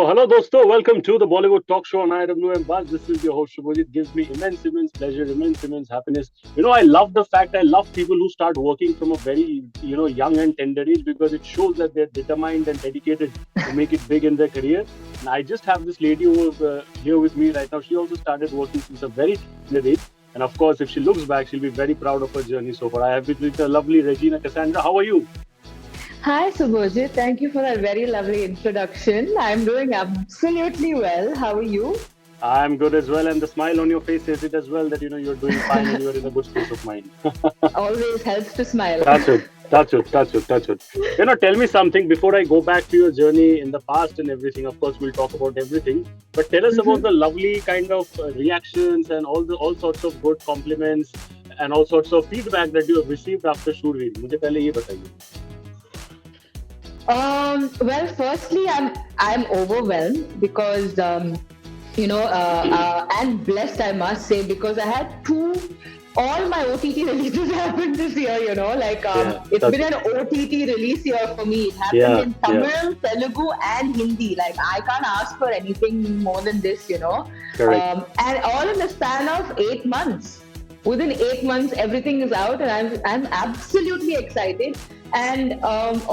So, hello, dosto. Welcome to the Bollywood talk show on IWMBuzz. This is your host, Shubhajit. Gives me immense pleasure, immense happiness. I love the fact I love people who start working from a very, young and tender age because it shows that they're determined and dedicated to make it big in their career. And I just have this lady who is here with me right now. She also started working since a very tender age. And of course, if she looks back, she'll be very proud of her journey so far. I have with the lovely Regina Cassandra. How are you? Hi, Subhojit. Thank you for that very lovely introduction. I'm doing absolutely well. How are you? I'm good as well, and the smile on your face says it as well that you're doing fine and you're in a good space of mind. Always helps to smile. Touch it, touch it. Tell me something before I go back to your journey in the past and everything. Of course, we'll talk about everything, but tell us about Mhm. the lovely kind of reactions and all sorts of good compliments and all sorts of feedback that you have received after Shurveer. मुझे पहले ये बताइए. Well, firstly, I'm overwhelmed because and blessed, I must say, because I had all my OTT releases happened this year. Yeah, It's touch been it. an OTT release year for me. It happened Yeah, in yeah, Tamil, Telugu, and Hindi. Like I can't ask for anything more than this. correct. And all in the span of 8 months. Within 8 months, everything is out, and I'm absolutely excited. And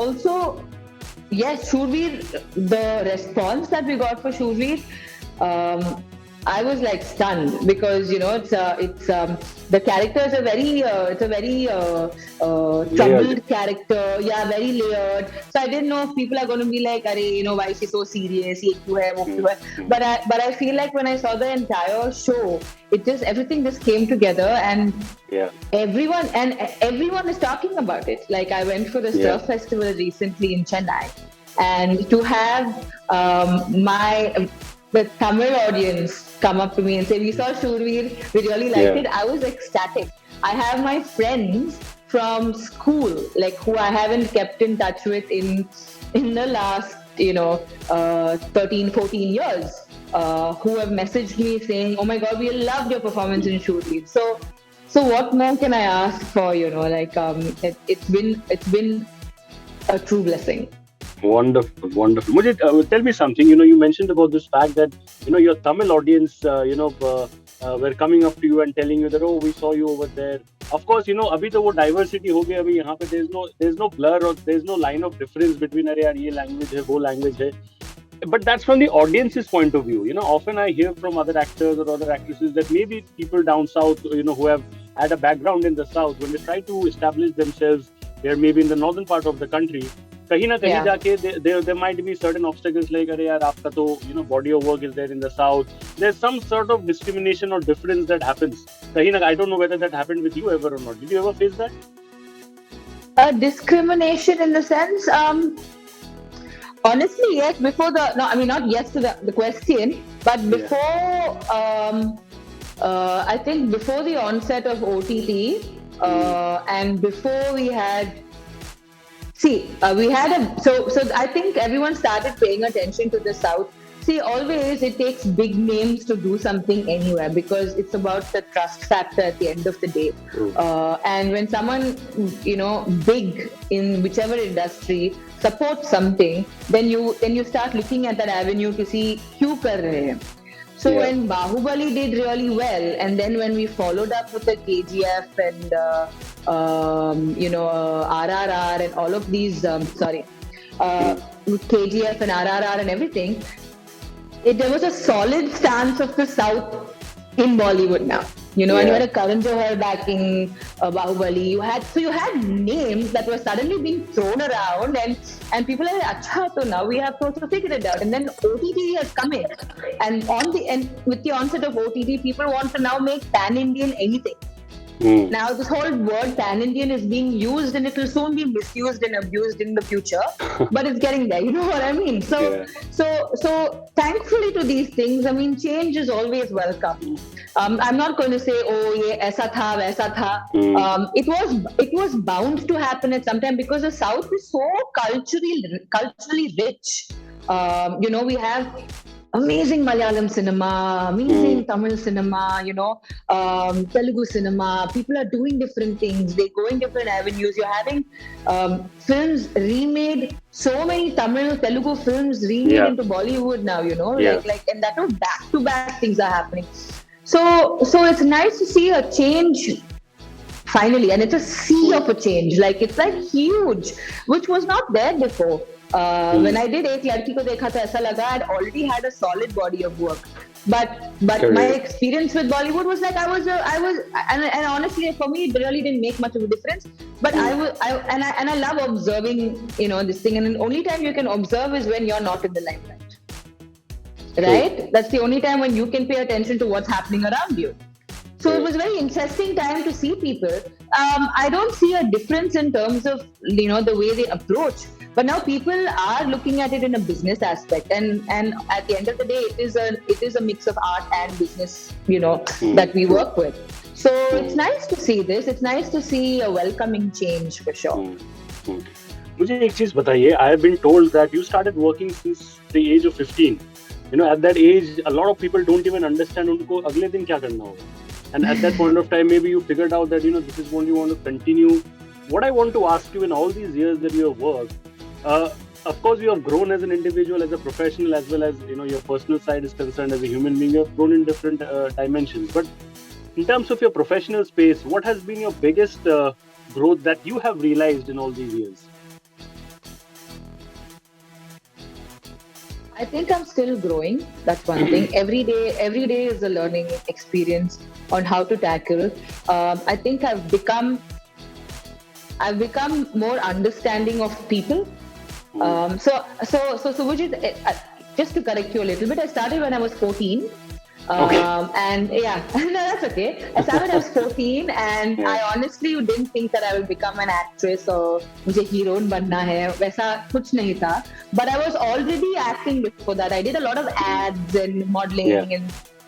also, yes, Shurveer, the response that we got for Shurveer, um, I was like stunned because it's the character is a very Layered. troubled character, yeah, very layered. So I didn't know if people are going to be like, "Arey, why is she so serious? Ye kyun hai, wo Hmm, kyun hai?" hmm. But I feel like when I saw the entire show, everything just came together, and Yeah, everyone is talking about it. Like I went for the yeah, surf festival recently in Chennai, and to have my the Tamil audience come up to me and say, "We saw Shurveer, we really liked yeah. it." I was ecstatic. I have my friends from school, like who I haven't kept in touch with in the last 13, 14 years, who have messaged me saying, "Oh my God, we loved your performance in Shurveer." So what more can I ask for? It's been a true blessing. Wonderful, wonderful. Mujhe, tell me something. You mentioned about this fact that your Tamil audience, were coming up to you and telling you that, oh, we saw you over there. Of course, अभी तो वो diversity हो गया. अभी यहाँ पे there's no blur or there's no line of difference between अरे यार ये language है वो language है. But that's from the audience's point of view. Often I hear from other actors or other actresses that maybe people down south, who have had a background in the south, when they try to establish themselves, they're maybe in the northern part of the country. कहीं ना कहीं Yeah. जाके there might be certain obstacles like अरे यार आपका तो body of work is there in the south. There's some sort of discrimination or difference that happens. कहीं ना I don't know whether that happened with you ever or not. Did you ever face that? Discrimination in the sense, honestly, yes. Before the no, I mean not yes to the question, but Yeah. before I think before the onset of OTT, Mm. and before we had we had so I think everyone started paying attention to the South. See, always it takes big names to do something anywhere because it's about the trust factor at the end of the day. True. And when someone big in whichever industry supports something, then you start looking at that avenue to see who kar rahe hain. So Yeah. when Bahubali did really well, and then when we followed up with the KGF and RRR and all of these, uh, KGF and RRR and everything, there was a solid stance of the South in Bollywood now. And you Yeah. had a Karan Johar backing Bahubali. You had names that were suddenly being thrown around, and people are like, "Acha, so now we have to also figure it out." And then OTT has come in, and with the onset of OTT, people want to now make pan Indian anything. Mm. Now, this whole word pan-Indian is being used, and it will soon be misused and abused in the future. But it's getting there. You know what I mean? So, Yeah. so thankfully to these things, I mean, change is always welcome. I'm not going to say, "Oh, ye aisa tha, waisa tha." Mm. It was bound to happen at some time because the South is so culturally rich. We have amazing Malayalam cinema, amazing Tamil cinema, Telugu cinema. People are doing different things. They go in different avenues. You're having films remade. So many Tamil, Telugu films remade into Bollywood now. And that was back to back things are happening. So it's nice to see a change finally, and it's a sea of a change. Like it's like huge, which was not there before. When I did Ek Ladki Ko Dekha Tha, aisa laga I'd already had a solid body of work. But my experience with Bollywood was like I was, and honestly for me it really didn't make much of a difference. But I love observing, this thing. And the only time you can observe is when you're not in the limelight, right? That's the only time when you can pay attention to what's happening around you. So it was a very interesting time to see people. I don't see a difference in terms of the way they approach. But now people are looking at it in a business aspect, and at the end of the day, it is a mix of art and business, that we work with. So it's nice to see this. It's nice to see a welcoming change for sure. मुझे एक चीज बताइए. I have been told that you started working since the age of 15. At that age, a lot of people don't even understand उनको अगले दिन क्या करना होगा. And at that point of time, maybe you figured out that this is what you want to continue. What I want to ask you in all these years that you have worked. Of course, you have grown as an individual, as a professional, as well as your personal side is concerned as a human being. You have grown in different dimensions. But in terms of your professional space, what has been your biggest growth that you have realized in all these years? I think I'm still growing. That's one thing. Every day is a learning experience on how to tackle. I think I've become more understanding of people. So Subhajit, just to correct you a little bit, I started when I was 14. And yeah, no, that's okay. I started when I was 14, and I honestly didn't think that I would become an actress or मुझे heroine बनना है. वैसा कुछ नहीं था. But I was already acting before that. I did a lot of ads and modeling and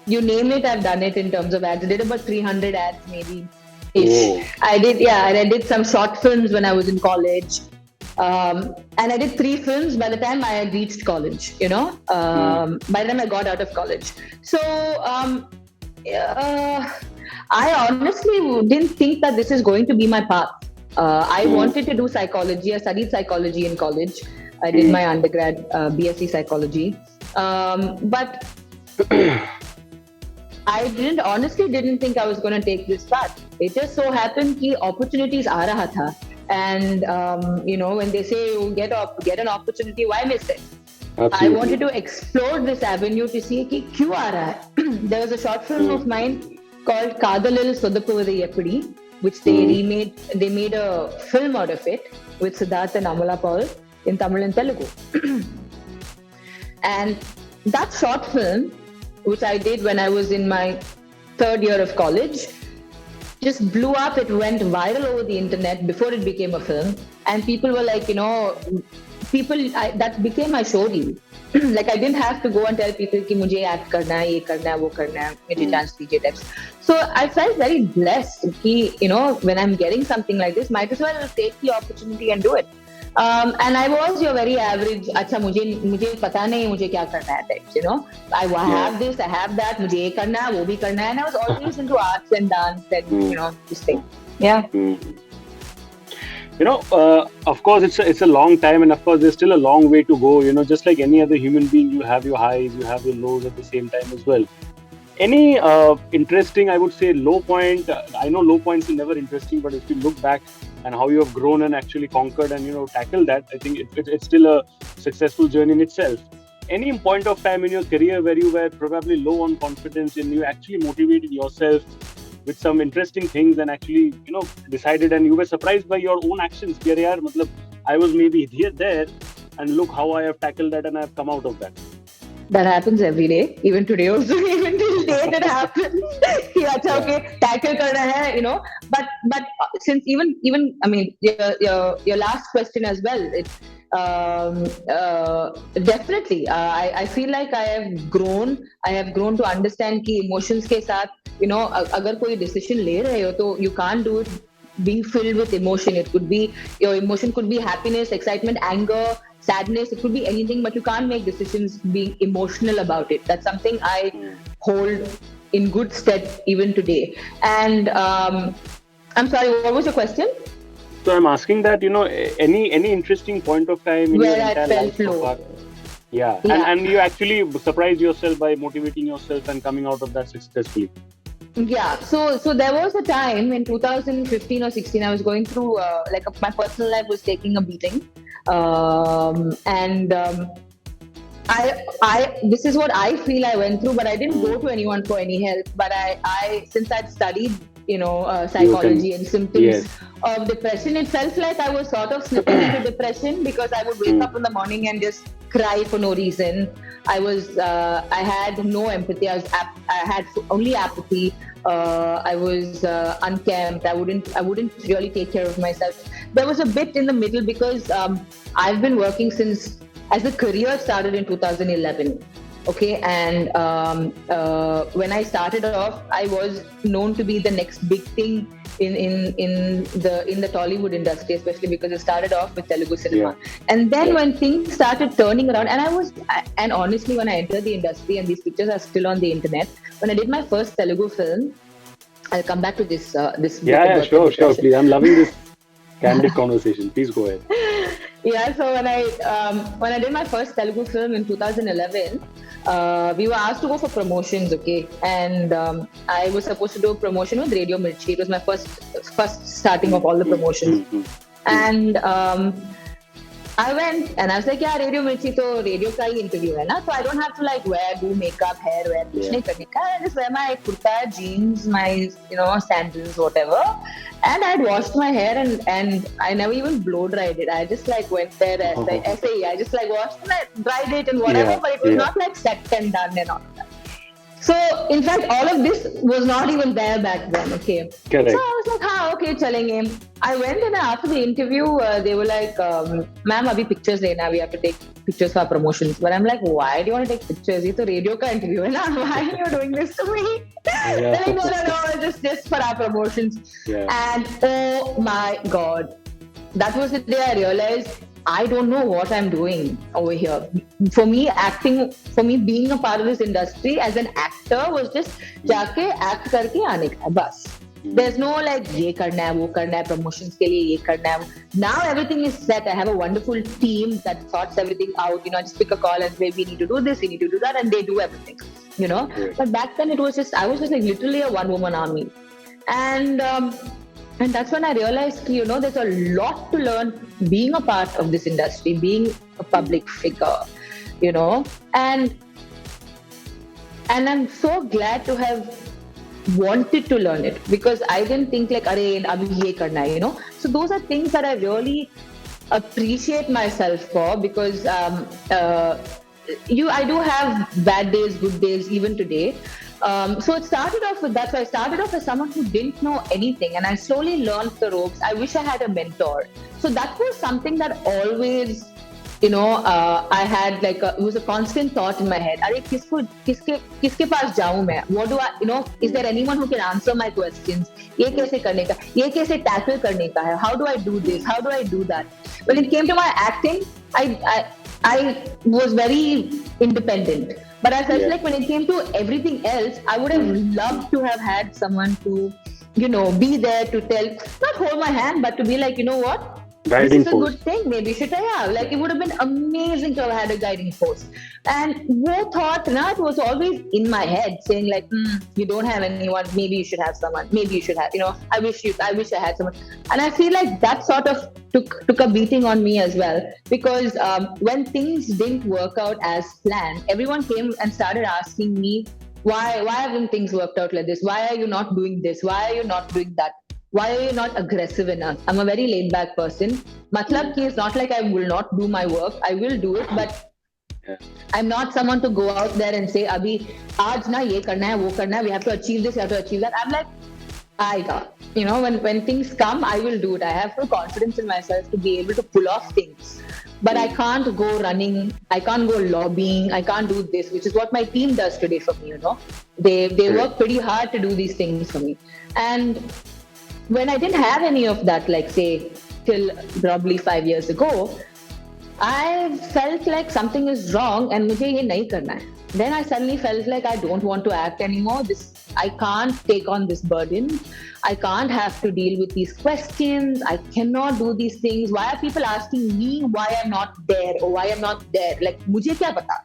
you name it, I've done it in terms of ads. I did about 300 ads maybe. I did some short films when I was in college. And I did 3 films by the time I had reached college, by the time I got out of college. So I honestly didn't think that this is going to be my path. I wanted to do psychology. I studied psychology in college. I did my undergrad BSc psychology. But I honestly didn't think I was going to take this path. It just so happened that opportunities aa raha tha. And when they say you get an opportunity, why miss it? Absolutely. I wanted to explore this avenue to see ki kyun aa raha hai. There was a short film of mine called Kadalil Sodapuvadu Eppadi, which they made a film out of it with Siddharth and Amala Paul in Tamil and Telugu. And that short film, which I did when I was in my 3rd year of college, just blew up. It went viral over the internet before it became a film, and people were like, that became my show reel. Like I didn't have to go and tell people कि मुझे act करना है, ये करना है, वो करना है, मुझे chance दीजिए types. So I felt very blessed कि when I'm getting something like this, might as well take the opportunity and do it. And I was your very average. अच्छा मुझे पता नहीं मुझे क्या करना है types. I have this, I have that. मुझे ये करना है, वो भी करना है. And I was always into arts and dance and this thing. Yeah. Of course, it's a long time, and of course, there's still a long way to go. Just like any other human being, you have your highs, you have your lows at the same time as well. Any interesting, I would say, low point? I know low points are never interesting, but if you look back and how you have grown and actually conquered and tackled that, I think it's still a successful journey in itself. Any point of time in your career where you were probably low on confidence and you actually motivated yourself with some interesting things and actually decided, and you were surprised by your own actions? I was maybe there, and look how I have tackled that and I have come out of that. That happens every day, even today also. Even till date it happens. Okay, tackle karna hai, But since even I mean your last question as well, it's definitely I feel like I have grown to understand कि emotions के साथ अगर कोई decision ले रहे हो तो you can't do it being filled with emotion. It could be, your emotion could be happiness, excitement, anger, sadness, it could be anything, but you can't make decisions being emotional about it. That's something I hold in good stead even today. And I'm sorry, what was your question? So I'm asking that, any interesting point of time in your Where I entire felt life so low. far? Yeah, Yeah. and you actually surprised yourself by motivating yourself and coming out of that successfully. Yeah, so there was a time in 2015 or 16 I was going through my personal life was taking a beating, and I this is what I feel I went through, but I didn't go to anyone for any help. But I since I'd studied, You can, psychology and symptoms yes. of depression, it felt like I was sort of slipping into depression because I would wake Mm, up in the morning and just cry for no reason. I had no empathy. I had only apathy. I was unkempt. I wouldn't really take care of myself. There was a bit in the middle because I've been working since as a career started in 2011. Okay, and when I started off, I was known to be the next big thing in the Tollywood industry, especially because it started off with Telugu cinema. yeah, And then yeah. when things started turning around, and honestly, when I entered the industry, and these pictures are still on the internet, when I did my first Telugu film, I'll come back to this bit Yeah, about the sure, depression. please. I'm loving this candid conversation. Please go ahead. Yeah, so when I did my first Telugu film in 2011, we were asked to go for promotions, okay, and I was supposed to do a promotion with Radio Mirchi. It was my first starting of all the Mm, promotions, mm, mm, mm. and I went and I was like, yeah, Radio Mirchi to radio ka hi interview hai na, so I don't have to like do makeup, hair wear, kuch Yeah. nahi karne ka. I just wear my kurta, jeans, my sandals, whatever. And I'd washed my hair and I never even blow dried it. I just like went there as like SAE. I just like washed and dried it and whatever, Yeah, but it was yeah. not like set and done and all that. So, in fact, all of this was not even there back then, okay. So Correct. I was like, okay, chalenge. I went and after the interview, they were like, ma'am, abhi pictures lena, we have to take pictures for our promotions. But I'm like, why do you want to take pictures? It's a radio ka interview, hai na? Why are you doing this to me? They're Yeah, like, no, just for our promotions. yeah. And oh my God, that was the day I realized I don't know what I'm doing over here. For me, being a part of this industry as an actor was just जाके act करके आने का है, बस. There's no like ये करना है, वो करना है, promotions के लिए ये करना है. Now everything is set. I have a wonderful team that sorts everything out. I just pick a call and say we need to do this, we need to do that, and they do everything. Great. But back then I was just like literally a one-woman army, and that's when I realized, there's a lot to learn being a part of this industry, being a public figure, and I'm so glad to have wanted to learn it because I didn't think like, "Arey, abhi ye karna hai," So those are things that I really appreciate myself for because I do have bad days, good days, even today. So it started off with that. So I started off as someone who didn't know anything, and I slowly learned the ropes. I wish I had a mentor. So that was something that always, I had like it was a constant thought in my head. Are kiske paas jaun main? What do I, is there anyone who can answer my questions? Ye kaise karne ka? Ye kaise tackle karne ka hai? How do I do this? How do I do that? When it came to my acting, I was very independent. But I felt like when it came to everything else, I would have loved to have had someone to, be there to tell, not hold my hand, but to be like, you know what? Guiding This is a force. good thing. Maybe you should try out. Like it would have been amazing to have had a guiding force. And wo thought, it was always in my head saying like, you don't have anyone. Maybe you should have someone. Maybe you should have, I wish I had someone. And I feel like that sort of took a beating on me as well because when things didn't work out as planned, everyone came and started asking me, why haven't things worked out like this? Why are you not doing this? Why are you not doing that? Why are you not aggressive enough? I'm a very laid back person. Matlab ki it's not like I will not do my work. I will do it, but I'm not someone to go out there and say, Abhi, aaj na ye karna hai, wo karna hai, we have to achieve this, we have to achieve that. I'm like, I got, when things come, I will do it. I have full confidence in myself to be able to pull off things. But I can't go running, I can't go lobbying, I can't do this, which is what my team does today for me, They work pretty hard to do these things for me. And when I didn't have any of that, like say, till probably 5 years ago, I felt like something is wrong and मुझे ये नहीं करना है. Then I suddenly felt like I don't want to act anymore. I can't take on this burden. I can't have to deal with these questions. I cannot do these things. Why are people asking me why I'm not there or why I'm not there? Like मुझे क्या पता?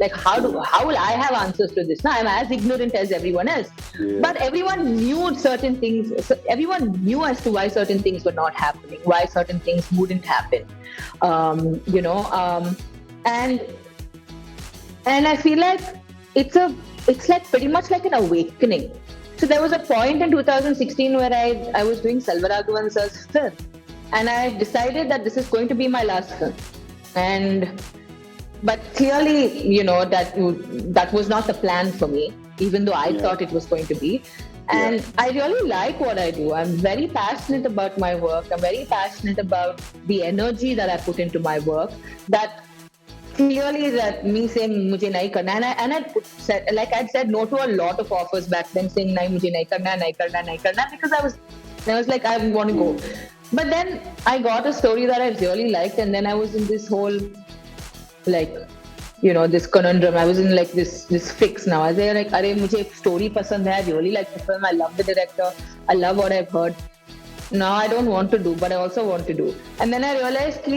Like how will I have answers to this? Now I'm as ignorant as everyone else. Yeah. But everyone knew certain things. So everyone knew as to why certain things were not happening, why certain things wouldn't happen. And I feel like it's like pretty much like an awakening. So there was a point in 2016 where I was doing Selvaraghavan sir's film, and I decided that this is going to be my last film. But clearly, that was not the plan for me, even though I thought it was going to be. And I really like what I do. I'm very passionate about my work. I'm very passionate about the energy that I put into my work. That clearly that me saying mujhe nahi karna, and I'd said no to a lot of offers back then, saying nahi mujhe nahi karna, because I was like, I want to go. But then I got a story that I really liked, and then I was in this whole this conundrum. I was in like this fix now. I was like, "Arey, mujhe story pasand hai. I really like the film. I love the director. I love what I've heard. Now I don't want to do, but I also want to do." And then I realized,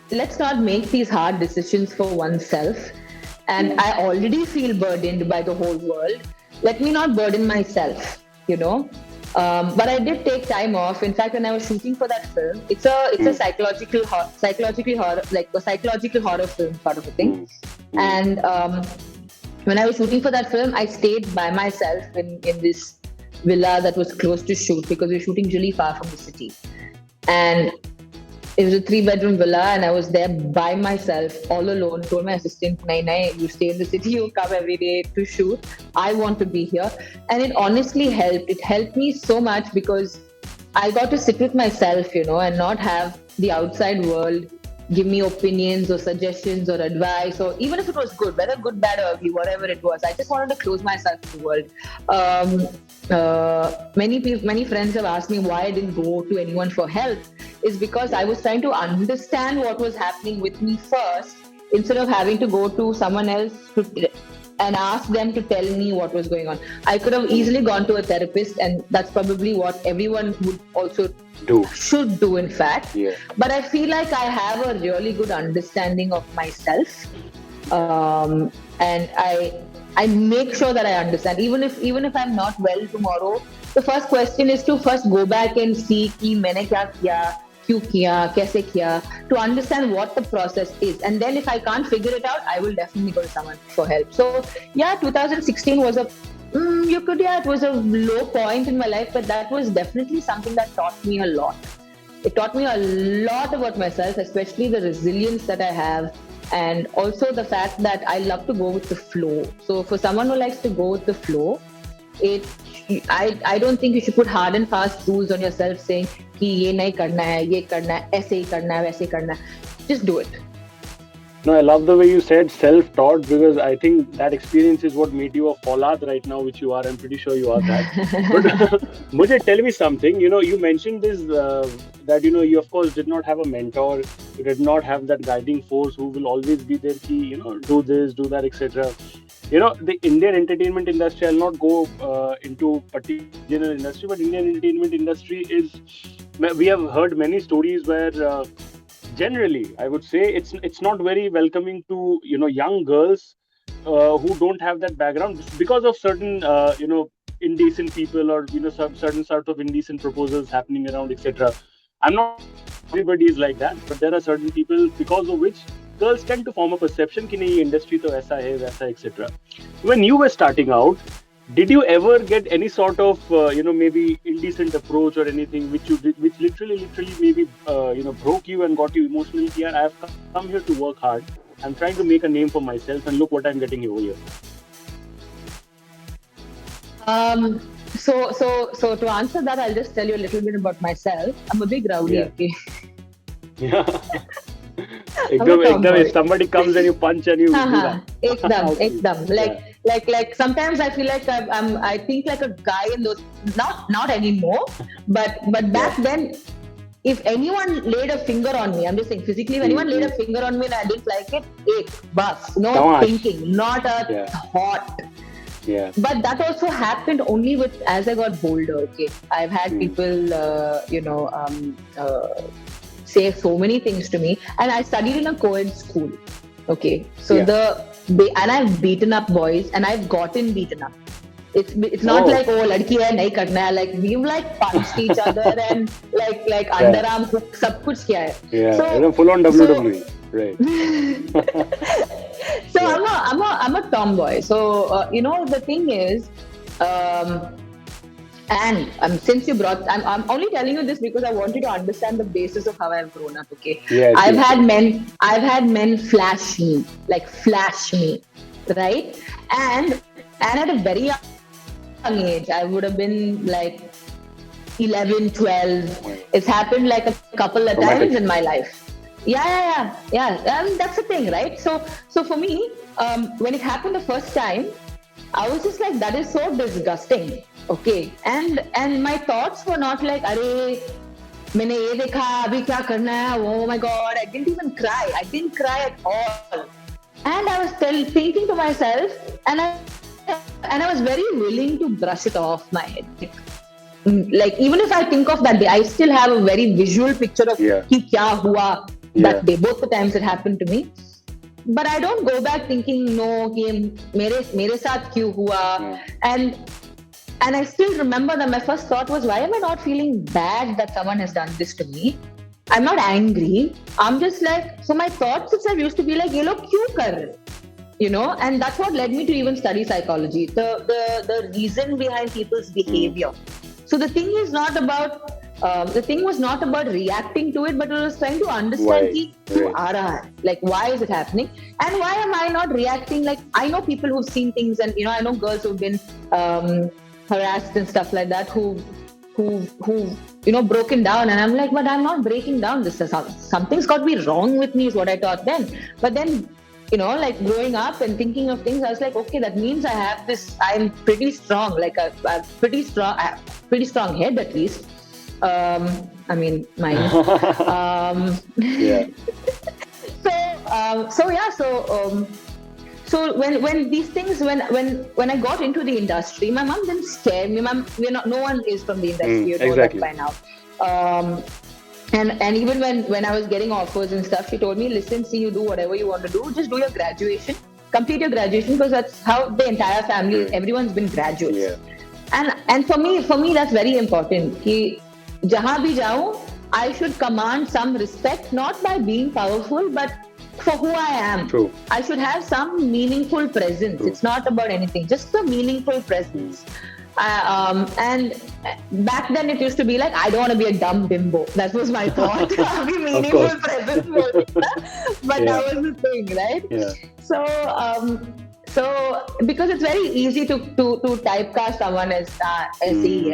let's not make these hard decisions for oneself. And I already feel burdened by the whole world. Let me not burden myself, But I did take time off. In fact, when I was shooting for that film, it's a psychological horror, like a psychological horror film sort of a thing. And when I was shooting for that film, I stayed by myself in this villa that was close to shoot, because we were shooting really far from the city. And it was a 3-bedroom villa, and I was there by myself, all alone. Told my assistant, "Nahi, you stay in the city, you come every day to shoot. I want to be here." And it honestly helped. It helped me so much, because I got to sit with myself, and not have the outside world give me opinions or suggestions or advice, or even if it was good, whether good, bad, or ugly, whatever it was. I just wanted to close myself to the world. Many friends have asked me why I didn't go to anyone for help. Is because I was trying to understand what was happening with me first, instead of having to go to someone else and ask them to tell me what was going on. I could have easily gone to a therapist, and that's probably what everyone would also should do, in fact. Yeah. But I feel like I have a really good understanding of myself, and I make sure that I understand. Even if I'm not well tomorrow, the first question is to first go back and see कि मैंने क्या किया, क्यों किया, कैसे किया, to understand what the process is. And then if I can't figure it out, I will definitely go to someone for help. So 2016 was it was a low point in my life, but that was definitely something that taught me a lot. It taught me a lot about myself, especially the resilience that I have, and also the fact that I love to go with the flow. So for someone who likes to go with the flow, I don't think you should put hard and fast rules on yourself saying कि ये नहीं करना है, ये करना है, ऐसे ही करना है, वैसे ही करना है. Just do it. No, I love the way you said self-taught, because I think that experience is what made you a Follad right now, which you are. I'm pretty sure you are that. But Mujhe, tell me something. You mentioned this, that, you of course did not have a mentor. You did not have that guiding force who will always be there, do this, do that, etc. The Indian entertainment industry, I'll not go into particular industry, but Indian entertainment industry we have heard many stories where generally, I would say it's not very welcoming to young girls who don't have that background, because of certain indecent people, or certain sort of indecent proposals happening around, etc. I'm not everybody is like that, but there are certain people because of which girls tend to form a perception कि नहीं industry तो ऐसा है वैसा, etc. When you were starting out, did you ever get any sort of maybe indecent approach or anything which literally maybe broke you and got you emotionally? Yeah, I have come here to work hard. I'm trying to make a name for myself, and look what I'm getting over here. So to answer that, I'll just tell you a little bit about myself. I'm a big rowdy. Yeah. Ekdam, if somebody comes and you punch and you do that. Ekdam. Like sometimes I feel like I think like a guy in those, not anymore, but back then, if anyone laid a finger on me, I'm just saying physically, if anyone laid a finger on me and I didn't like it, bus, no Tamash. thinking, not a thought. Yeah. But that also happened only with as I got bolder. Okay, I've had people, say so many things to me, and I studied in a co-ed school. Okay, so and I've beaten up boys, and I've gotten beaten up. It's not like ladki hai nahi karna hai. Like we've like punched each other and like underarm hook sab kuch kiya hai. Yeah, So full on WWE. Right. So I'm a tomboy. So the thing is, and since you brought, I'm only telling you this because I want you to understand the basis of how I've grown up. Okay, I've had men flash me, right? And at a very young age, I would have been like 11, 12. It's happened like a couple of times in my life. Yeah. I mean, that's the thing, right? So for me, when it happened the first time, I was just like, that is so disgusting. Okay, and my thoughts were not like, "Arey, मैंने ये देखा, अभी क्या करना है?" Oh my God, I didn't even cry. I didn't cry at all. And I was still thinking to myself, and I was very willing to brush it off my head. Like even if I think of that day, I still have a very visual picture of कि क्या हुआ that day. Both the times it happened to me. But I don't go back thinking, no, कि मेरे साथ क्यों हुआ? And I still remember that my first thought was, why am I not feeling bad that someone has done this to me? I'm not angry. I'm just like, so my thoughts itself used to be like, ये लोग क्यों कर रहे? And that's what led me to even study psychology. The reason behind people's behavior. So the thing is not about the thing was not about reacting to it, but it was trying to understand like why is it happening, and why am I not reacting? Like I know people who've seen things, and I know girls who've been harassed and stuff like that, who broken down, and I'm like, but I'm not breaking down. This is something's got to be wrong with me, is what I thought then. But then like growing up and thinking of things, I was like, okay, that means I have this. I'm pretty strong, like a pretty strong head at least. I mean, mine. So when these things, when I got into the industry, my mom didn't scare me. No one is from the industry, you know that by now. And even when I was getting offers and stuff, she told me, listen, see, you do whatever you want to do, just do your graduation, complete your graduation, because that's how the entire family, everyone's been graduates. And for me that's very important. Ki jahan bhi jaun, I should command some respect, not by being powerful, but for who I am. True. I should have some meaningful presence. True. It's not about anything, just a meaningful presence. And back then it used to be like, I don't want to be a dumb bimbo. That was my thought. Be meaningful presence. But that was the thing, right? Yeah. So because it's very easy to typecast someone as SE,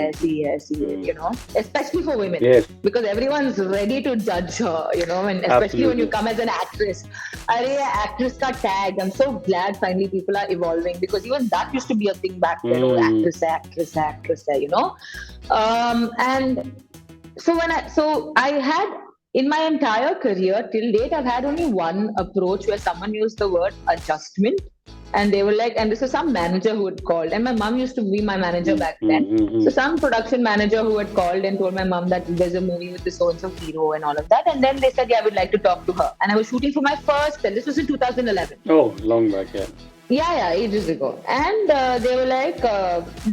especially for women. Yes. Because everyone's ready to judge her, and especially when you come as an actress. Actress ka tag. I'm so glad finally people are evolving, because even that used to be a thing back then. Actress, and so I had, in my entire career till date, I've had only one approach where someone used the word adjustment. And they were like, and this was some manager who had called, and my mom used to be my manager back then. So some production manager who had called and told my mom that there's a movie with this so-and-so hero and all of that. And then they said, I would like to talk to her. And I was shooting for my first film. This was in 2011. Oh, long back, yeah. Yeah, ages ago. And they were like,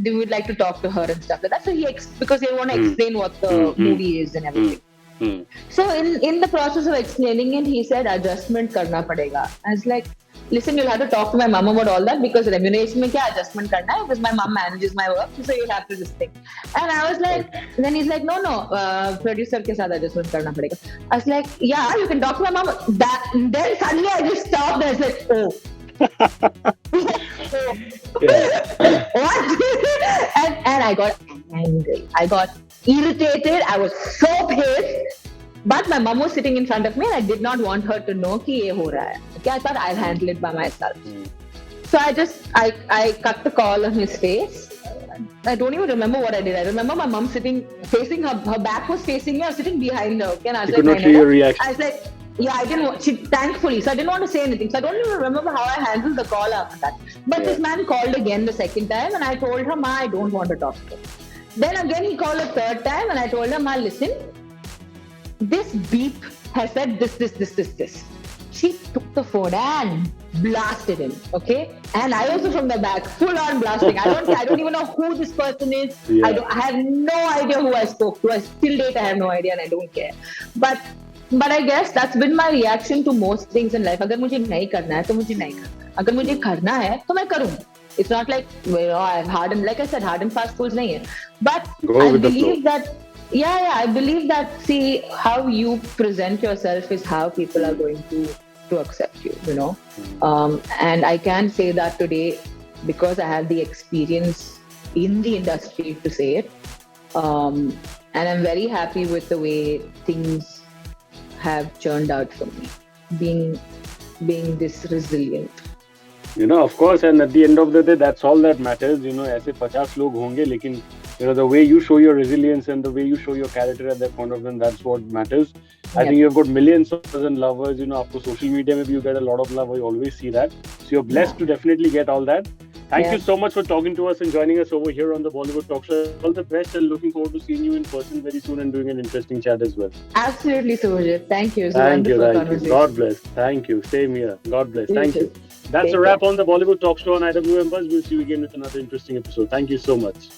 they would like to talk to her and stuff like that. So because they want to explain what the movie is and everything. So in the process of explaining it, he said, adjustment karna padega. I was like, listen, you'll have to talk to my mom about all that, because remuneration mein kya adjustment karna hai, because my mom manages my work, so you'll have to just think. And I was like, then he's like, no, producer ke saath adjustment karna padega. I was like, yeah, you can talk to my mom. Then suddenly I just stopped and I was like, oh. What? and I got angry. I got irritated. I was so pissed. But my mom was sitting in front of me, and I did not want her to know कि ये हो रहा है. Okay, I thought I'll handle it by myself. So I cut the call on his face. I don't even remember what I did. I remember my mom sitting, facing her back was facing me. I was sitting behind her. Okay, and I was She like, could not hear your reaction. I was like, yeah, I didn't want, thankfully, so I didn't want to say anything. So I don't even remember how I handled the call after that. But this man called again the second time, and I told her, Ma, I don't want to talk to him. Then again, he called a third time, and I told her, Ma, listen, this beep has said this. She took the phone and blasted him, okay? And I also from the back, full on blasting. I don't even know who this person is. I have no idea who I spoke to. I still date, I have no idea, and I don't care. But I guess that's been my reaction to most things in life. अगर मुझे नहीं करना है तो मुझे नहीं करना है. अगर मुझे करना है तो मैं करूँगी. It's not like, I've hard and, like I said, hard and fast rules nahi hai. But I believe that, I believe that, see, how you present yourself is how people are going to accept you, you know. And I can say that today because I have the experience in the industry to say it. And I'm very happy with the way things have churned out for me, being this resilient. You know, of course, and at the end of the day, that's all that matters. You know, ऐसे 50 लोग होंगे, लेकिन you know, the way you show your resilience and the way you show your character at that point of time, that's what matters. I think you've got millions of lovers. You know, after social media, maybe you get a lot of love. I always see that. So you're blessed to definitely get all that. Thank you so much for talking to us and joining us over here on the Bollywood Talk Show. All the best, and looking forward to seeing you in person very soon and doing an interesting chat as well. Absolutely, Surajit. Thank you. Thank you. God bless. Thank you. Same here. God bless. Thank you. That's a wrap on the Bollywood Talk Show on IWMBuzz. We'll see you again with another interesting episode. Thank you so much.